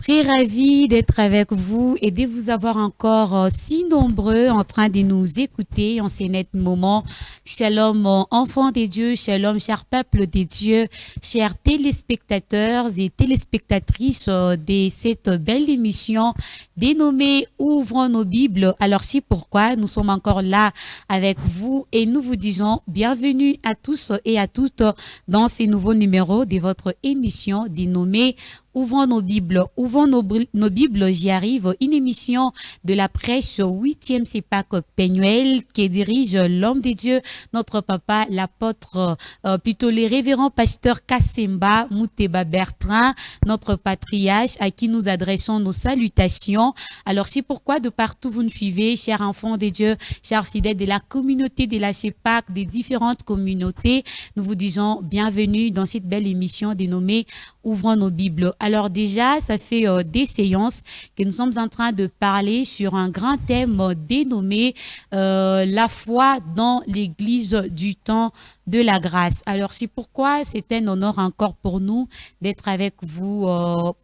Très ravie d'être avec vous et de vous avoir encore si nombreux en train de nous écouter en ces nets moments. Shalom, enfants des dieux, shalom, cher peuple des dieux, chers téléspectateurs et téléspectatrices de cette belle émission dénommée Ouvrons nos Bibles. Alors, c'est pourquoi nous sommes encore là avec vous et nous vous disons bienvenue à tous et à toutes dans ces nouveaux numéros de votre émission dénommée Ouvrons nos Bibles, nos Bibles, j'y arrive, une émission de la prêche au 8e CEPAC Peñuel qui dirige l'homme de Dieu, notre papa, l'apôtre, plutôt les révérends pasteurs Kassemba Mouteba Bertrand, notre patriarche à qui nous adressons nos salutations. Alors c'est pourquoi de partout vous nous suivez, chers enfants de Dieu, chers fidèles de la communauté de la CEPAC, des différentes communautés, nous vous disons bienvenue dans cette belle émission dénommée Ouvrons nos Bibles. Alors déjà, ça fait des séances que nous sommes en train de parler sur un grand thème dénommé la foi dans l'Église du temps de la grâce. Alors c'est pourquoi c'est un honneur encore pour nous d'être avec vous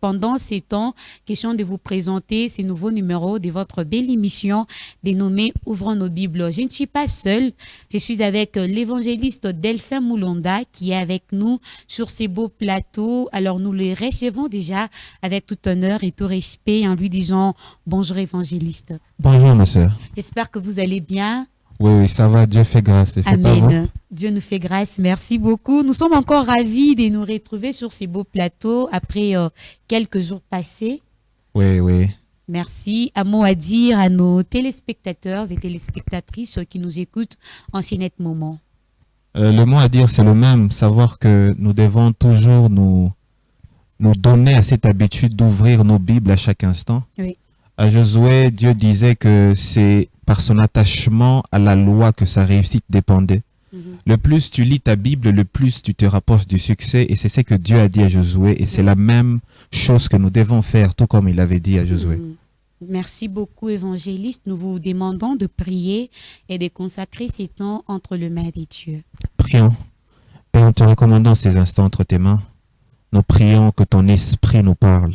pendant ces temps. Question de vous présenter ces nouveaux numéros de votre belle émission dénommée Ouvrons nos Bibles. Je ne suis pas seule, je suis avec l'évangéliste Delphin Moulonda qui est avec nous sur ces beaux plateaux. Alors nous les recevons déjà avec tout honneur et tout respect en lui disant bonjour évangéliste. Bonjour ma sœur. J'espère que vous allez bien. Oui, ça va, Dieu fait grâce. Et c'est pas vous? Dieu nous fait grâce, merci beaucoup. Nous sommes encore ravis de nous retrouver sur ces beaux plateaux après quelques jours passés. Oui. Merci. Un mot à dire à nos téléspectateurs et téléspectatrices qui nous écoutent en ces nets moments. Le mot à dire, c'est le même, savoir que nous devons toujours nous donner à cette habitude d'ouvrir nos Bibles à chaque instant. Oui. À Josué, Dieu disait que c'est par son attachement à la loi que sa réussite dépendait. Le plus tu lis ta Bible, le plus tu te rapproches du succès, et c'est ce que Dieu a dit à Josué, et c'est la même chose que nous devons faire, tout comme il avait dit à Josué. Merci beaucoup, évangéliste. Nous vous demandons de prier et de consacrer ces temps entre les mains des dieux. Prions. Père, en te recommandant ces instants entre tes mains, nous prions que ton esprit nous parle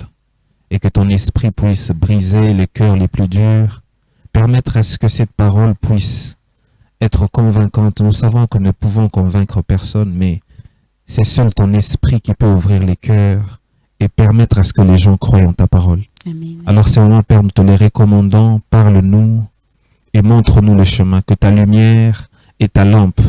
et que ton esprit puisse briser les cœurs les plus durs, permettre à ce que cette parole puisse être convaincante. Nous savons que nous ne pouvons convaincre personne, mais c'est seul ton esprit qui peut ouvrir les cœurs et permettre à ce que les gens croient en ta parole. Amen. Alors c'est moment, Père, nous te les recommandons, parle-nous et montre-nous le chemin, que ta lumière et ta lampe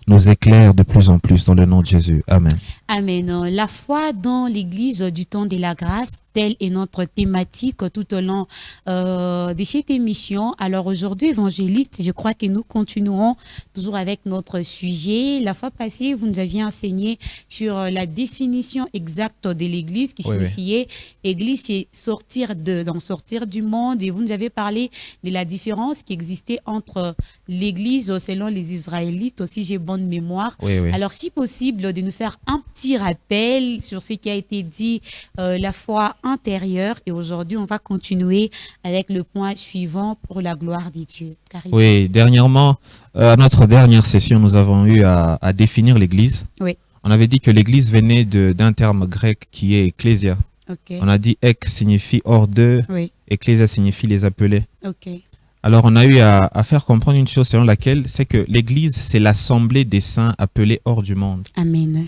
nous éclairent de plus en plus dans le nom de Jésus. Amen. Amen. La foi dans l'Église du temps de la grâce, telle est notre thématique tout au long de cette émission. Alors aujourd'hui, évangéliste, je crois que nous continuerons toujours avec notre sujet. La fois passée, vous nous aviez enseigné sur la définition exacte de l'Église, qui signifiait Église, c'est sortir du monde. Et vous nous avez parlé de la différence qui existait entre l'Église selon les Israélites, si j'ai bonne mémoire. Oui. Alors, si possible, de nous faire un petit rappel sur ce qui a été dit, la foi intérieure. Et aujourd'hui, on va continuer avec le point suivant pour la gloire des dieux. Carrément. Oui, dernièrement, à notre dernière session, nous avons eu à définir l'Église. Oui. On avait dit que l'Église venait d'un terme grec qui est ecclésia. Okay. On a dit ek signifie hors d'eux, ecclésia signifie les appelés. Okay. Alors, on a eu à faire comprendre une chose selon laquelle c'est que l'Église, c'est l'assemblée des saints appelés hors du monde. Amen.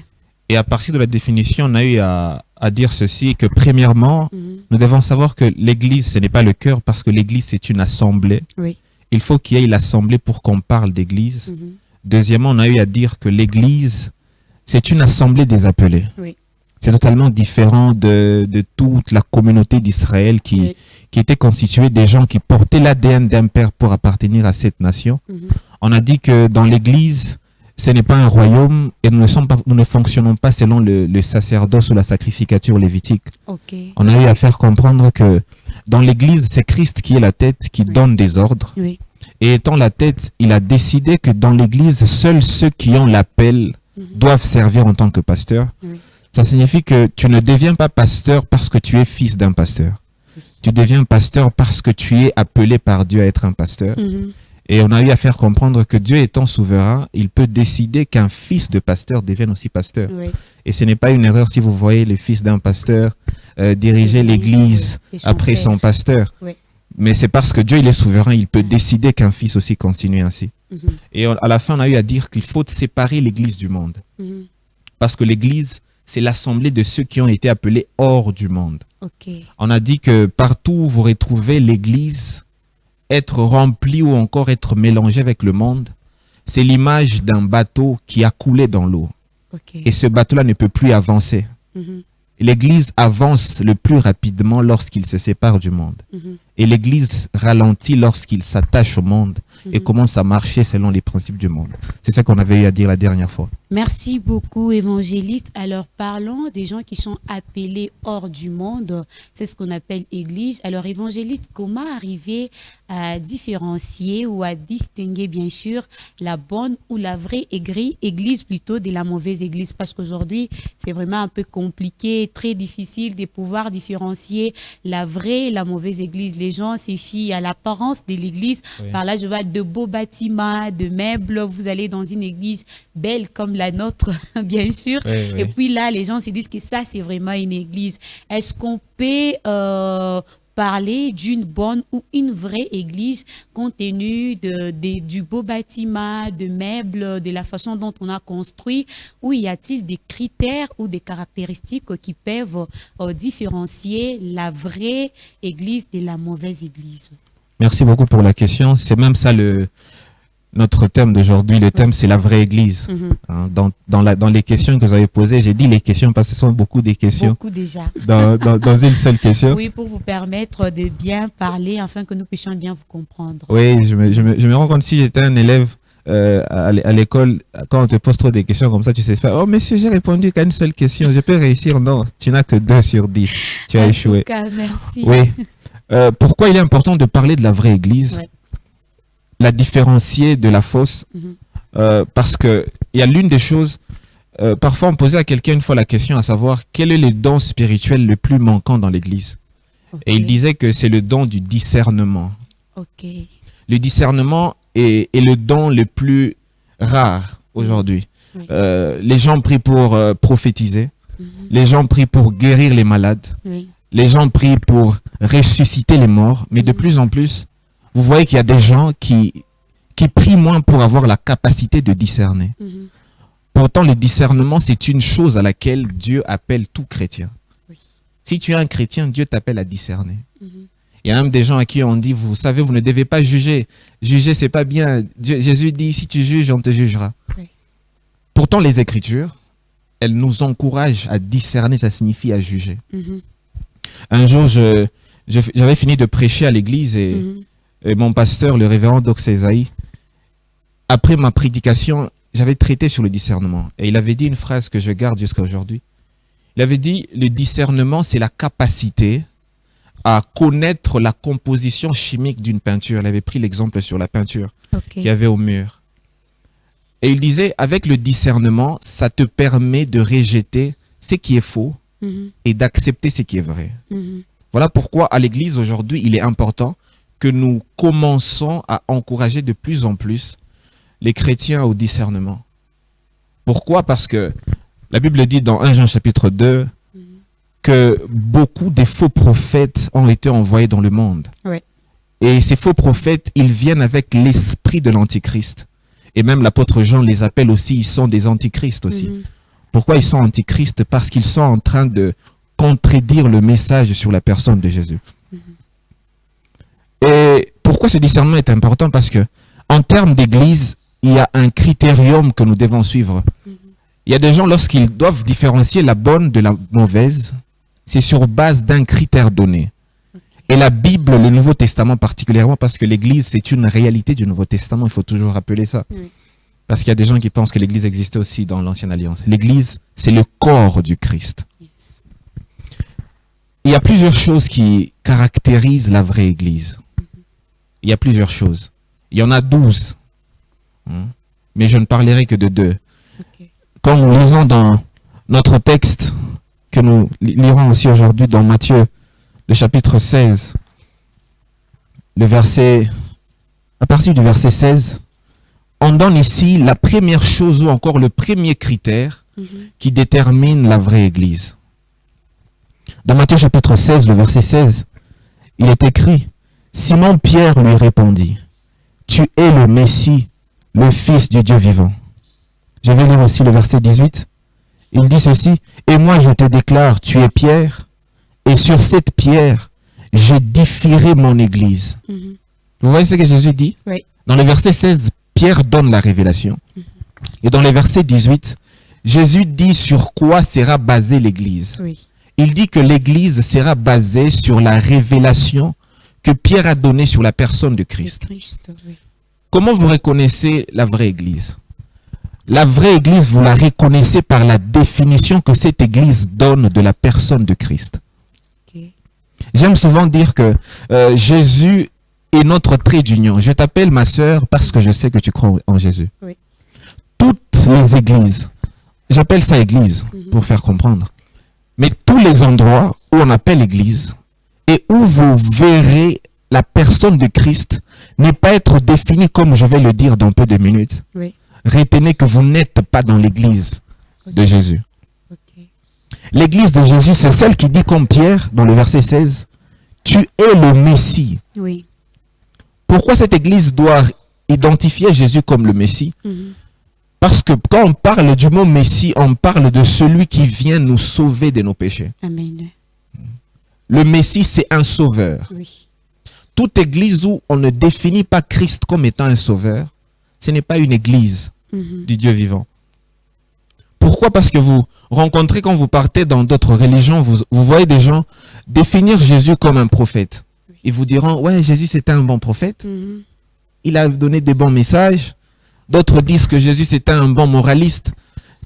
Et à partir de la définition, on a eu à dire ceci, que premièrement, nous devons savoir que l'Église, ce n'est pas le cœur, parce que l'Église, c'est une assemblée. Oui. Il faut qu'il y ait l'assemblée pour qu'on parle d'Église. Deuxièmement, on a eu à dire que l'Église, c'est une assemblée des appelés. Oui. C'est totalement différent de toute la communauté d'Israël qui était constituée des gens qui portaient l'ADN d'un père pour appartenir à cette nation. On a dit que dans l'Église, ce n'est pas un royaume et nous ne fonctionnons pas selon le sacerdoce ou la sacrificature lévitique. Okay. On a eu à faire comprendre que dans l'Église, c'est Christ qui est la tête, qui donne des ordres. Oui. Et étant la tête, il a décidé que dans l'Église, seuls ceux qui ont l'appel doivent servir en tant que pasteur. Oui. Ça signifie que tu ne deviens pas pasteur parce que tu es fils d'un pasteur. Tu deviens pasteur parce que tu es appelé par Dieu à être un pasteur. Et on a eu à faire comprendre que Dieu étant souverain, il peut décider qu'un fils de pasteur devienne aussi pasteur. Oui. Et ce n'est pas une erreur si vous voyez les fils d'un pasteur diriger l'église après son pasteur. Oui. Mais c'est parce que Dieu, il est souverain, il peut décider qu'un fils aussi continue ainsi. Et à la fin, on a eu à dire qu'il faut séparer l'église du monde. Parce que l'église, c'est l'assemblée de ceux qui ont été appelés hors du monde. On a dit que partout où vous retrouvez l'église être remplie ou encore être mélangée avec le monde, c'est l'image d'un bateau qui a coulé dans l'eau. Et ce bateau-là ne peut plus avancer. L'église avance le plus rapidement lorsqu'il se sépare du monde. Et l'église ralentit lorsqu'il s'attache au monde et commence à marcher selon les principes du monde. C'est ça qu'on avait eu à dire la dernière fois. Merci beaucoup, évangéliste. Alors, parlons des gens qui sont appelés hors du monde. C'est ce qu'on appelle église. Alors, évangéliste, comment arriver à différencier ou à distinguer, bien sûr, la bonne ou la vraie église plutôt de la mauvaise église? Parce qu'aujourd'hui, c'est vraiment un peu compliqué, très difficile de pouvoir différencier la vraie et la mauvaise église. Les gens se fient à l'apparence de l'église. Oui. Par là, je vois de beaux bâtiments, de meubles. Vous allez dans une église belle comme la nôtre, bien sûr. Oui, oui. Et puis là, les gens se disent que ça, c'est vraiment une église. Est-ce qu'on peut parler d'une bonne ou une vraie église compte tenu du beau bâtiment, de meubles, de la façon dont on a construit? Ou y a-t-il des critères ou des caractéristiques qui peuvent différencier la vraie église de la mauvaise église? Merci beaucoup pour la question. C'est même ça notre thème d'aujourd'hui. Le thème, c'est la vraie église. Hein, dans les questions que vous avez posées, j'ai dit les questions parce que ce sont beaucoup des questions. Beaucoup déjà. Dans une seule question. Oui, pour vous permettre de bien parler afin que nous puissions bien vous comprendre. Oui, je me rends compte, si j'étais un élève à l'école, quand on te pose trop des questions comme ça, tu sais pas, oh monsieur, j'ai répondu qu'à une seule question, je peux réussir? Non, tu n'as que 2 sur 10. Tu as échoué. En tout cas, merci. Oui. Pourquoi il est important de parler de la vraie église? Ouais. La différencier de la fausse, parce que il y a l'une des choses, parfois on posait à quelqu'un une fois la question à savoir quel est le don spirituel le plus manquant dans l'église. Et il disait que c'est le don du discernement. Le discernement est le don le plus rare aujourd'hui. Les gens prient pour prophétiser, les gens prient pour guérir les malades, les gens prient pour ressusciter les morts, mais de plus en plus, vous voyez qu'il y a des gens qui prient moins pour avoir la capacité de discerner. Pourtant, le discernement, c'est une chose à laquelle Dieu appelle tout chrétien. Si tu es un chrétien, Dieu t'appelle à discerner. Il y a même des gens à qui on dit, vous savez, vous ne devez pas juger. Juger, c'est pas bien. Jésus dit, si tu juges, on te jugera. Pourtant, les Écritures, elles nous encouragent à discerner, ça signifie à juger. Un jour, j'avais fini de prêcher à l'église et mon pasteur, le révérend Dox Esaïe, après ma prédication, j'avais traité sur le discernement. Et il avait dit une phrase que je garde jusqu'à aujourd'hui. Il avait dit, le discernement, c'est la capacité à connaître la composition chimique d'une peinture. Il avait pris l'exemple sur la peinture qu'il y avait au mur. Et il disait, avec le discernement, ça te permet de rejeter ce qui est faux et d'accepter ce qui est vrai. Voilà pourquoi à l'église aujourd'hui, il est important que nous commençons à encourager de plus en plus les chrétiens au discernement. Pourquoi? Parce que la Bible dit dans 1 Jean chapitre 2 que beaucoup de faux prophètes ont été envoyés dans le monde. Et ces faux prophètes, ils viennent avec l'esprit de l'antichrist. Et même l'apôtre Jean les appelle aussi, ils sont des antichrists aussi. Pourquoi ils sont antichrists? Parce qu'ils sont en train de contredire le message sur la personne de Jésus. Et pourquoi ce discernement est important? Parce que en termes d'église, il y a un critérium que nous devons suivre. Il y a des gens, lorsqu'ils doivent différencier la bonne de la mauvaise, c'est sur base d'un critère donné. Et la Bible, le Nouveau Testament particulièrement, parce que l'église, c'est une réalité du Nouveau Testament, il faut toujours rappeler ça. Parce qu'il y a des gens qui pensent que l'église existait aussi dans l'Ancienne Alliance. L'église, c'est le corps du Christ. Il y a plusieurs choses qui caractérisent la vraie église. Il y a plusieurs choses. Il y en a 12. Mais je ne parlerai que de 2. Quand nous lisons dans notre texte, que nous lirons aussi aujourd'hui dans Matthieu, le chapitre 16, à partir du verset 16, on donne ici la première chose ou encore le premier critère qui détermine la vraie église. Dans Matthieu chapitre 16, le verset 16, il est écrit, Simon-Pierre lui répondit, tu es le Messie, le Fils du Dieu vivant. Je vais lire aussi le verset 18. Il dit ceci, et moi je te déclare, tu es Pierre, et sur cette pierre, j'édifierai mon église. Vous voyez ce que Jésus dit? Oui. Dans le verset 16, Pierre donne la révélation. Et dans le verset 18, Jésus dit sur quoi sera basée l'église. Oui. Il dit que l'église sera basée sur la révélation que Pierre a donnée sur la personne de Christ. Oui. Comment vous reconnaissez la vraie église? La vraie église, vous la reconnaissez par la définition que cette église donne de la personne de Christ. Okay. J'aime souvent dire que Jésus est notre trait d'union. Je t'appelle ma sœur parce que je sais que tu crois en Jésus. Oui. Toutes les églises, j'appelle ça église pour faire comprendre, mais tous les endroits où on appelle église et où vous verrez la personne de Christ n'est pas être définie comme je vais le dire dans peu de minutes. Oui. Retenez que vous n'êtes pas dans l'église de Jésus. Okay. L'église de Jésus, c'est celle qui dit comme Pierre dans le verset 16, tu es le Messie. Oui. Pourquoi cette église doit identifier Jésus comme le Messie? Parce que quand on parle du mot Messie, on parle de celui qui vient nous sauver de nos péchés. Amen. Le Messie, c'est un sauveur. Oui. Toute église où on ne définit pas Christ comme étant un sauveur, ce n'est pas une église du Dieu vivant. Pourquoi? Parce que vous rencontrez, quand vous partez dans d'autres religions, vous voyez des gens définir Jésus comme un prophète. Ils vous diront, ouais, Jésus c'était un bon prophète. Il a donné des bons messages. D'autres disent que Jésus c'était un bon moraliste.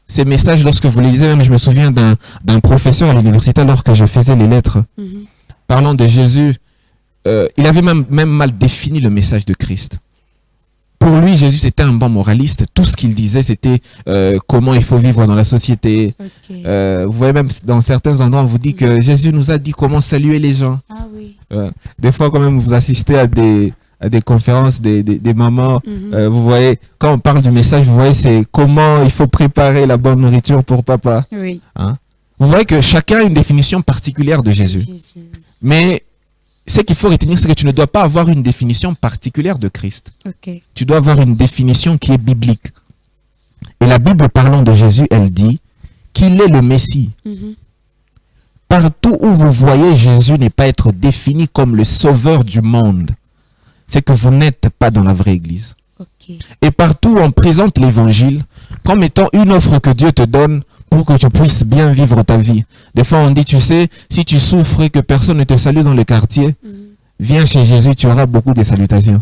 Ces messages, lorsque vous les lisez, même je me souviens d'un professeur à l'université, alors que je faisais les lettres, parlant de Jésus, il avait même mal défini le message de Christ. Pour lui, Jésus c'était un bon moraliste. Tout ce qu'il disait, c'était comment il faut vivre dans la société. Okay. Vous voyez, même dans certains endroits, on vous dit que Jésus nous a dit comment saluer les gens. Ah oui. Des fois, quand même, vous assistez à des conférences des mamans. Vous voyez, quand on parle du message, vous voyez, c'est comment il faut préparer la bonne nourriture pour papa. Oui. Hein? Vous voyez que chacun a une définition particulière de Jésus. Mais ce qu'il faut retenir, c'est que tu ne dois pas avoir une définition particulière de Christ. Okay. Tu dois avoir une définition qui est biblique. Et la Bible, parlant de Jésus, elle dit qu'il est le Messie. Partout où vous voyez Jésus n'est pas être défini comme le sauveur du monde, c'est que vous n'êtes pas dans la vraie église. Okay. Et partout où on présente l'évangile comme étant une offre que Dieu te donne pour que tu puisses bien vivre ta vie. Des fois on dit, tu sais, si tu souffres et que personne ne te salue dans le quartier, viens chez Jésus, tu auras beaucoup de salutations.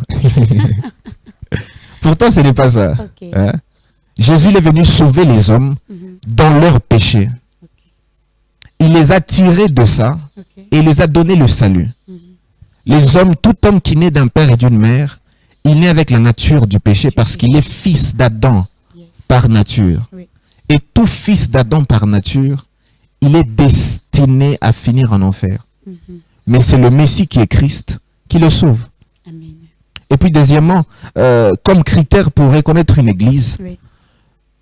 Pourtant ce n'est pas ça. Okay. Hein? Jésus est venu sauver les hommes dans leurs péchés. Il les a tirés de ça et il les a donné le salut. Les hommes, tout homme qui naît d'un père et d'une mère, il naît avec la nature du péché parce qu'il est fils d'Adam par nature. Oui. Et tout fils d'Adam par nature, il est destiné à finir en enfer. Mais c'est le Messie qui est Christ qui le sauve. Amen. Et puis deuxièmement, comme critère pour reconnaître une église,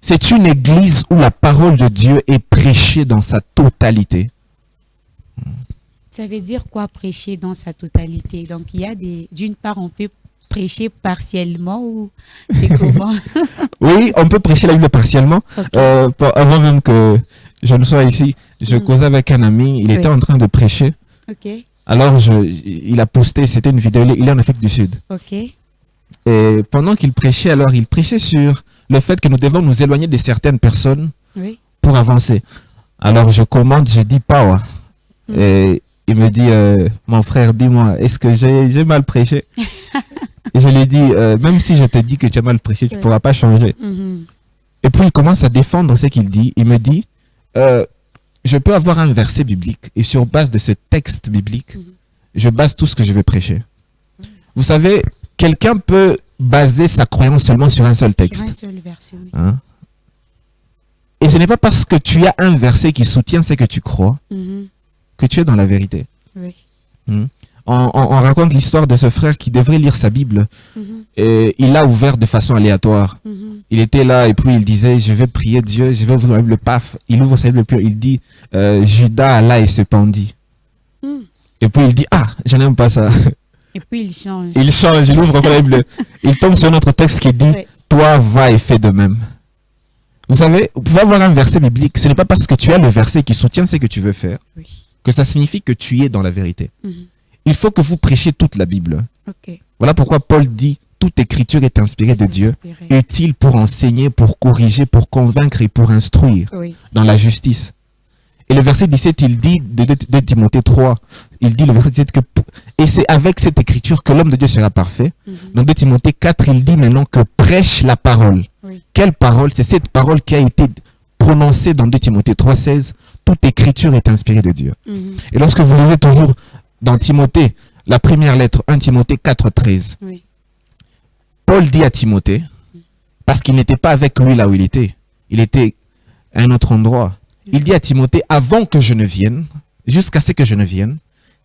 c'est une église où la parole de Dieu est prêchée dans sa totalité. Ça veut dire quoi prêcher dans sa totalité? Donc il y a d'une part on peut prêcher partiellement ou c'est comment? Oui, on peut prêcher la Bible partiellement. Okay. Avant même que je ne sois ici, je causais avec un ami, il était en train de prêcher. Okay. Alors il a posté, c'était une vidéo, il est en Afrique du Sud. Okay. Et pendant qu'il prêchait, alors il prêchait sur le fait que nous devons nous éloigner de certaines personnes pour avancer. Alors je commande, je dis power. Et il me dit, mon frère, dis-moi, est-ce que j'ai mal prêché? Et je lui dis, même si je te dis que tu as mal prêché, tu ne pourras pas changer. Et puis il commence à défendre ce qu'il dit. Il me dit, je peux avoir un verset biblique et sur base de ce texte biblique, je base tout ce que je vais prêcher. Vous savez, quelqu'un peut baser sa croyance seulement sur un seul texte. Sur un seul verset, oui. Hein? Et ce n'est pas parce que tu as un verset qui soutient ce que tu crois que tu es dans la vérité. Oui. on raconte l'histoire de ce frère qui devrait lire sa Bible. Et il l'a ouvert de façon aléatoire. Il était là et puis il disait, je vais prier Dieu, je vais ouvrir la Bible, paf. Il ouvre sa Bible et puis il dit, Judas alla et se pendit. Et puis il dit, ah, je n'aime pas ça. Et puis il change. Il ouvre encore la Bible. Il tombe sur notre texte qui dit, toi va et fais de même. Vous savez, vous pouvez avoir un verset biblique, ce n'est pas parce que tu as le verset qui soutient ce que tu veux faire, que ça signifie que tu es dans la vérité. Il faut que vous prêchiez toute la Bible. Voilà pourquoi Paul dit, toute écriture est inspirée de Dieu, utile pour enseigner, pour corriger, pour convaincre et pour instruire dans la justice. Et le verset 17, il dit, de Timothée 3, il dit le verset 17 que, et c'est avec cette écriture que l'homme de Dieu sera parfait. Dans 2 Timothée 4, il dit maintenant que prêche la parole. Quelle parole? C'est cette parole qui a été prononcée dans 2 Timothée 3,16. Toute écriture est inspirée de Dieu. Et lorsque vous lisez toujours dans Timothée, la première lettre, 1 Timothée 4,13, Paul dit à Timothée, parce qu'il n'était pas avec lui là où il était à un autre endroit, il dit à Timothée, avant que je ne vienne, jusqu'à ce que je ne vienne,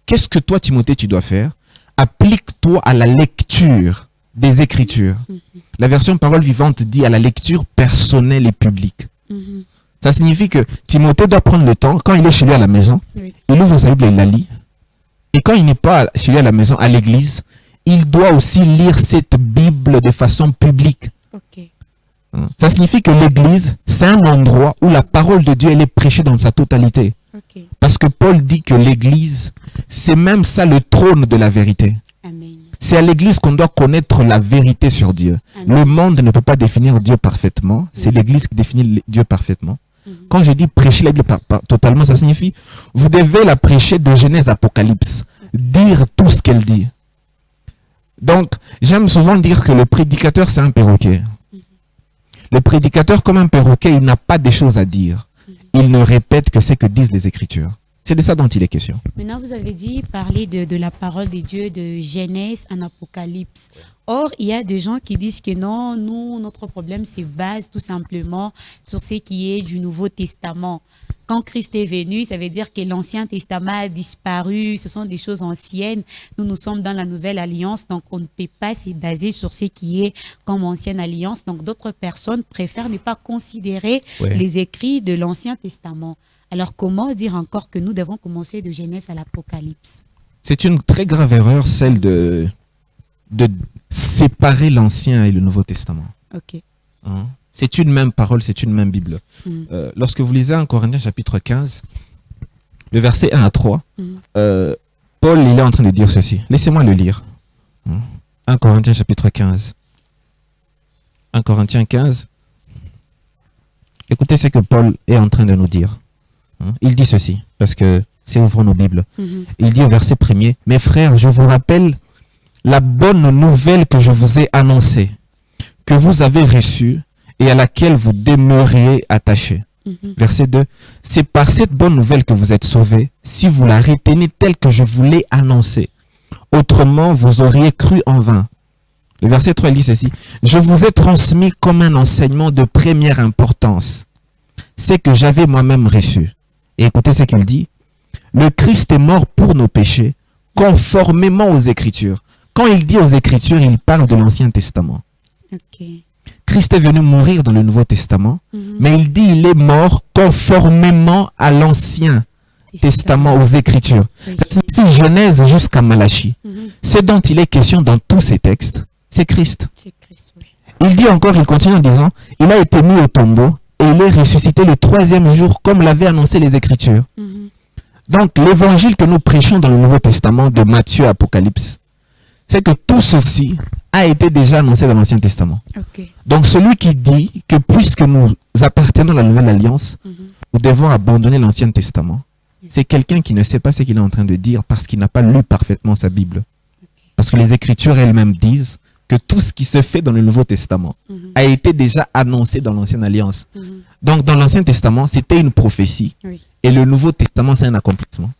qu'est-ce que toi, Timothée, tu dois faire? Applique-toi à la lecture des Écritures. La version parole vivante dit à la lecture personnelle et publique. Ça signifie que Timothée doit prendre le temps, quand il est chez lui à la maison, il ouvre sa Bible et il la lit. Et quand il n'est pas chez lui à la maison, à l'église, il doit aussi lire cette Bible de façon publique. Ça signifie que l'église, c'est un endroit où la parole de Dieu elle est prêchée dans sa totalité. Parce que Paul dit que l'église, c'est même ça le trône de la vérité. C'est à l'église qu'on doit connaître la vérité sur Dieu. Le monde ne peut pas définir Dieu parfaitement. C'est l'église qui définit Dieu parfaitement. Quand je dis prêcher la Bible totalement, ça signifie vous devez la prêcher de Genèse à Apocalypse. Dire tout ce qu'elle dit. Donc, j'aime souvent dire que le prédicateur, c'est un perroquet. Le prédicateur, comme un perroquet, il n'a pas des choses à dire. Il ne répète que ce que disent les Écritures. C'est de ça dont il est question. Maintenant, vous avez dit parler de la parole de Dieu, de Genèse en Apocalypse. Or, il y a des gens qui disent que non, nous, notre problème se base tout simplement sur ce qui est du Nouveau Testament. Quand Christ est venu, ça veut dire que l'Ancien Testament a disparu, ce sont des choses anciennes. Nous sommes dans la Nouvelle Alliance, donc on ne peut pas se baser sur ce qui est comme Ancienne Alliance. Donc d'autres personnes préfèrent ne pas considérer les écrits de l'Ancien Testament. Alors comment dire encore que nous devons commencer de Genèse à l'Apocalypse? C'est une très grave erreur, celle de séparer l'Ancien et le Nouveau Testament. C'est une même parole, c'est une même Bible. Lorsque vous lisez en Corinthiens chapitre 15, le verset 1 à 3, Paul il est en train de dire ceci. Laissez-moi le lire. 1 Corinthiens chapitre 15. 1 Corinthiens 15. Écoutez ce que Paul est en train de nous dire. Il dit ceci, parce que c'est ouvrons nos Bibles. Il dit au verset 1er, « Mes frères, je vous rappelle la bonne nouvelle que je vous ai annoncée, que vous avez reçue et à laquelle vous demeuriez attachés. » Verset 2, « C'est par cette bonne nouvelle que vous êtes sauvés, si vous la retenez telle que je vous l'ai annoncée. Autrement, vous auriez cru en vain. » Le verset 3 il dit ceci, « Je vous ai transmis comme un enseignement de première importance, c'est que j'avais moi-même reçu. » Et écoutez ce qu'il dit. Le Christ est mort pour nos péchés, conformément aux Écritures. Quand il dit aux Écritures, il parle de l'Ancien Testament. Christ est venu mourir dans le Nouveau Testament, mais il dit il est mort conformément à l'Ancien Testament, aux Écritures. Ça signifie Genèse jusqu'à Malachie. Ce dont il est question dans tous ces textes, c'est Christ. Il dit encore, il continue en disant, il a été mis au tombeau, et il est ressuscité le 3e jour, comme l'avaient annoncé les Écritures. Donc, l'évangile que nous prêchons dans le Nouveau Testament, de Matthieu à Apocalypse, c'est que tout ceci a été déjà annoncé dans l'Ancien Testament. Donc, celui qui dit que puisque nous appartenons à la Nouvelle Alliance, nous devons abandonner l'Ancien Testament, c'est quelqu'un qui ne sait pas ce qu'il est en train de dire parce qu'il n'a pas lu parfaitement sa Bible. Parce que les Écritures elles-mêmes disent que tout ce qui se fait dans le Nouveau Testament a été déjà annoncé dans l'Ancienne Alliance. Donc, dans l'Ancien Testament, c'était une prophétie. Et le Nouveau Testament, c'est un accomplissement.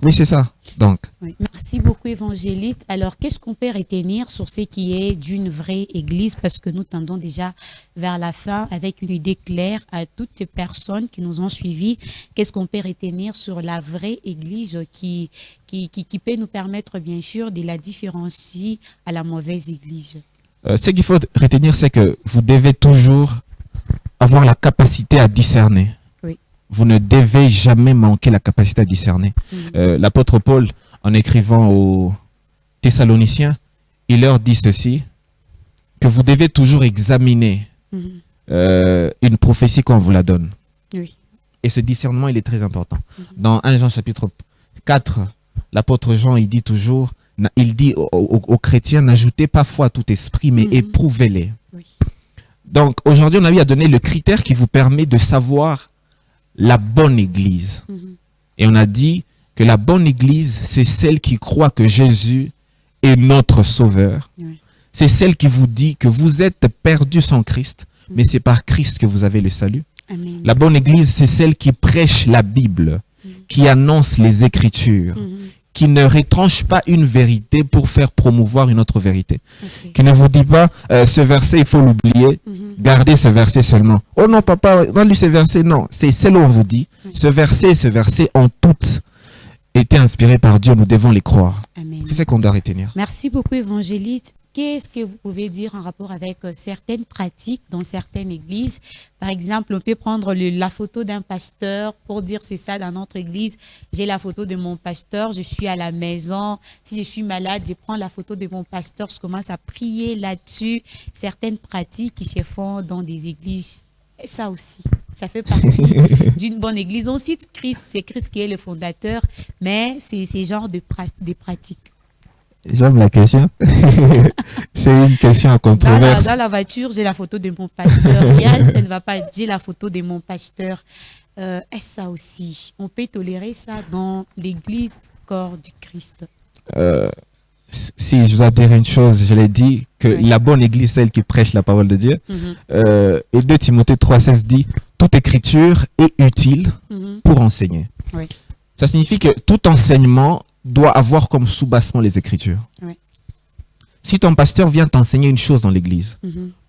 Oui, c'est ça. Donc, Oui. Merci beaucoup, évangéliste. Alors, qu'est-ce qu'on peut retenir sur ce qui est d'une vraie église? Parce que nous tendons déjà vers la fin avec une idée claire à toutes ces personnes qui nous ont suivis. Qu'est-ce qu'on peut retenir sur la vraie église qui peut nous permettre, bien sûr, de la différencier à la mauvaise église? ce qu'il faut retenir, c'est que vous devez toujours avoir la capacité à discerner. Oui. Vous ne devez jamais manquer la capacité à discerner. L'apôtre Paul, en écrivant aux Thessaloniciens, il leur dit ceci, que vous devez toujours examiner une prophétie quand on vous la donne. Oui. Et ce discernement, il est très important. Dans 1 Jean chapitre 4, l'apôtre Jean, il dit toujours, il dit aux chrétiens, n'ajoutez pas foi à tout esprit, mais éprouvez-les. Oui. Donc, aujourd'hui, on a eu à donner le critère qui vous permet de savoir la bonne église. Et on a dit que la bonne église, c'est celle qui croit que Jésus est notre sauveur. Oui. C'est celle qui vous dit que vous êtes perdus sans Christ, mais c'est par Christ que vous avez le salut. Amen. La bonne église, c'est celle qui prêche la Bible, qui annonce les Écritures, qui ne retranche pas une vérité pour faire promouvoir une autre vérité. Okay. Qui ne vous dit pas, ce verset, il faut l'oublier, gardez ce verset seulement. Oh non, papa, on a lu ce verset. Non, c'est celle où on vous dit, ce verset ont toutes été inspirés par Dieu, nous devons les croire. Amen. C'est ce qu'on doit retenir. Merci beaucoup, évangéliste. Qu'est-ce que vous pouvez dire en rapport avec certaines pratiques dans certaines églises? Par exemple, on peut prendre la photo d'un pasteur pour dire c'est ça dans notre église. J'ai la photo de mon pasteur, je suis à la maison. Si je suis malade, je prends la photo de mon pasteur, je commence à prier là-dessus. Certaines pratiques qui se font dans des églises. Et ça aussi, ça fait partie d'une bonne église. On cite Christ, c'est Christ qui est le fondateur, mais c'est ce genre de pratiques. J'aime la question. C'est une question à controverse. Dans la voiture, j'ai la photo de mon pasteur. Yann, ça ne va pas, j'ai la photo de mon pasteur. Est-ce ça aussi? On peut tolérer ça dans l'église corps du Christ? Si je dois dire une chose, je l'ai dit, que la bonne église, celle qui prêche la parole de Dieu. Et 2 Timothée 3,16 dit, toute écriture est utile pour enseigner. Oui. Ça signifie que tout enseignement doit avoir comme soubassement les Écritures. Oui. Si ton pasteur vient t'enseigner une chose dans l'église,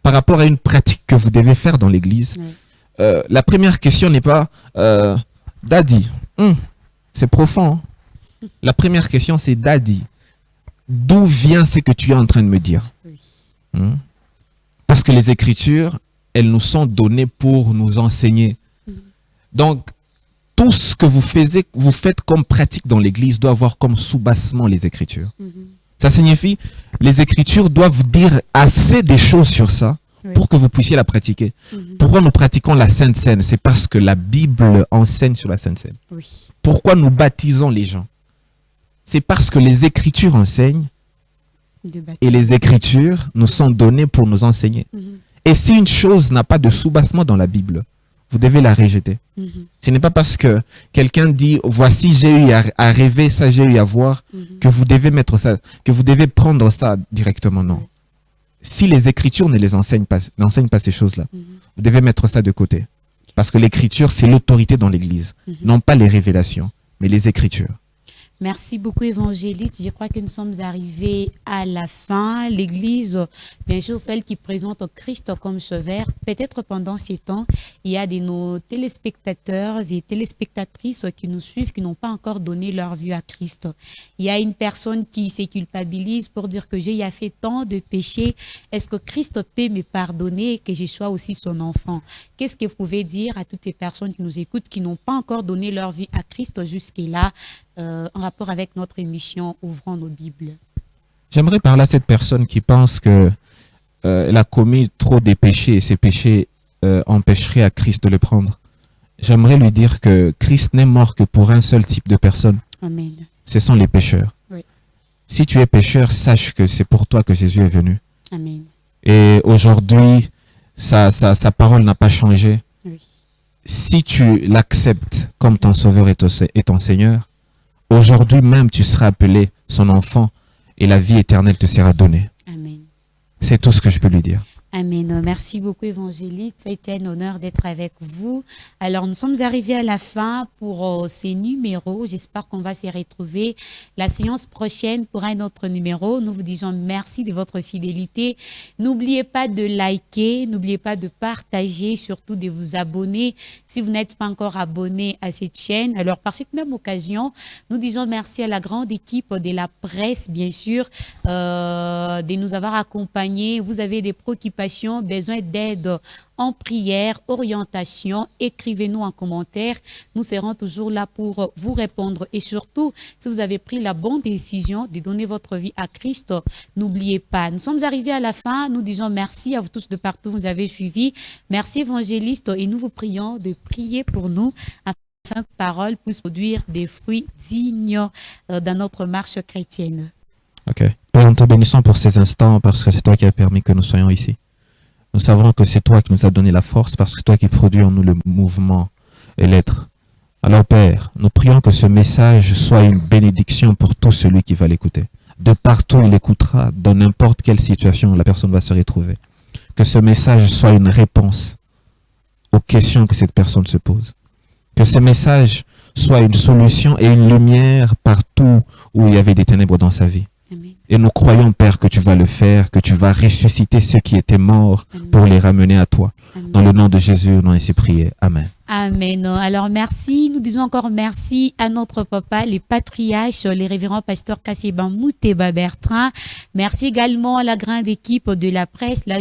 par rapport à une pratique que vous devez faire dans l'église, la première question n'est pas « Daddy, c'est profond. Hein? » La première question, c'est « Daddy, d'où vient ce que tu es en train de me dire ?» Parce que les Écritures, elles nous sont données pour nous enseigner. Donc, tout ce que vous faites comme pratique dans l'église doit avoir comme soubassement les Écritures. Ça signifie, les Écritures doivent dire assez des choses sur ça pour que vous puissiez la pratiquer. Pourquoi nous pratiquons la Sainte Seine? C'est parce que la Bible enseigne sur la Sainte Seine. Pourquoi nous baptisons les gens? C'est parce que les Écritures enseignent et les Écritures nous sont données pour nous enseigner. Et si une chose n'a pas de soubassement dans la Bible, vous devez la rejeter. Ce n'est pas parce que quelqu'un dit « Voici, j'ai eu à rêver, ça j'ai eu à voir que vous devez mettre ça, que vous devez prendre ça directement. » Non. Si les Écritures ne les enseignent pas ces choses-là, vous devez mettre ça de côté. Parce que l'Écriture, c'est l'autorité dans l'Église. Non pas les révélations, mais les Écritures. Merci beaucoup, évangéliste. Je crois que nous sommes arrivés à la fin. L'Église, bien sûr, celle qui présente Christ comme sauveur. Peut-être pendant ces temps, il y a de nos téléspectateurs et téléspectatrices qui nous suivent, qui n'ont pas encore donné leur vie à Christ. Il y a une personne qui se culpabilise pour dire que j'ai fait tant de péchés. Est-ce que Christ peut me pardonner et que je sois aussi son enfant? Qu'est-ce que vous pouvez dire à toutes ces personnes qui nous écoutent, qui n'ont pas encore donné leur vie à Christ jusque-là? En rapport avec notre émission Ouvrons nos Bibles. J'aimerais parler à cette personne qui pense que elle a commis trop de péchés et ces péchés empêcheraient à Christ de le prendre. J'aimerais lui dire que Christ n'est mort que pour un seul type de personne. Amen. Ce sont les pécheurs. Oui. Si tu es pécheur, sache que c'est pour toi que Jésus est venu. Amen. Et aujourd'hui, sa parole n'a pas changé. Oui. Si tu l'acceptes comme ton sauveur et ton Seigneur, aujourd'hui même, tu seras appelé son enfant et la vie éternelle te sera donnée. Amen. C'est tout ce que je peux lui dire. Amen. Merci beaucoup, évangéliste. Ça a été un honneur d'être avec vous. Alors, nous sommes arrivés à la fin pour ces numéros. J'espère qu'on va se retrouver la séance prochaine pour un autre numéro. Nous vous disons merci de votre fidélité. N'oubliez pas de liker, n'oubliez pas de partager, surtout de vous abonner si vous n'êtes pas encore abonné à cette chaîne. Alors, par cette même occasion, nous disons merci à la grande équipe de la presse, bien sûr, de nous avoir accompagnés. Vous avez des préoccupations, besoin d'aide en prière, orientation, écrivez-nous en commentaire. Nous serons toujours là pour vous répondre. Et surtout, si vous avez pris la bonne décision de donner votre vie à Christ, n'oubliez pas. Nous sommes arrivés à la fin. Nous disons merci à vous tous de partout. Vous avez suivi. Merci, évangéliste. Et nous vous prions de prier pour nous afin que la parole puisse produire des fruits dignes dans notre marche chrétienne. Ok. Père, nous te bénissons pour ces instants parce que c'est toi qui as permis que nous soyons ici. Nous savons que c'est toi qui nous as donné la force parce que c'est toi qui produis en nous le mouvement et l'être. Alors Père, nous prions que ce message soit une bénédiction pour tout celui qui va l'écouter. De partout il écoutera, dans n'importe quelle situation la personne va se retrouver. Que ce message soit une réponse aux questions que cette personne se pose. Que ce message soit une solution et une lumière partout où il y avait des ténèbres dans sa vie. Amen. Et nous croyons, Père, que tu vas le faire, que tu vas ressusciter ceux qui étaient morts pour les ramener à toi. Amen. Dans le nom de Jésus, nous avons ainsi prié. Amen. Amen. Alors, merci. Nous disons encore merci à notre papa, les patriarches, les révérends pasteurs Kassiban Mouteba Bertrand. Merci également à la grande équipe de la presse. Là,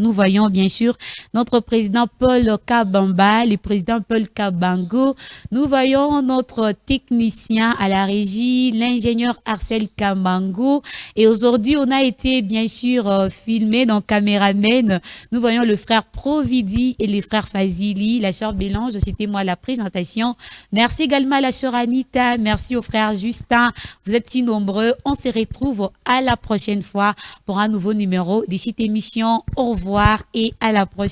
nous voyons bien sûr notre président Paul Kabamba, le président Paul Kabango. Nous voyons notre technicien à la régie, l'ingénieur Arcel Kamango. Et aujourd'hui, on a été bien sûr filmé dans caméramen. Nous voyons le frère Providi et les frères Fazili, la sœur Bélange. C'était moi la présentation. Merci également à la sœur Anita. Merci au frère Justin. Vous êtes si nombreux. On se retrouve à la prochaine fois pour un nouveau numéro de cette émission. Au revoir et à la prochaine.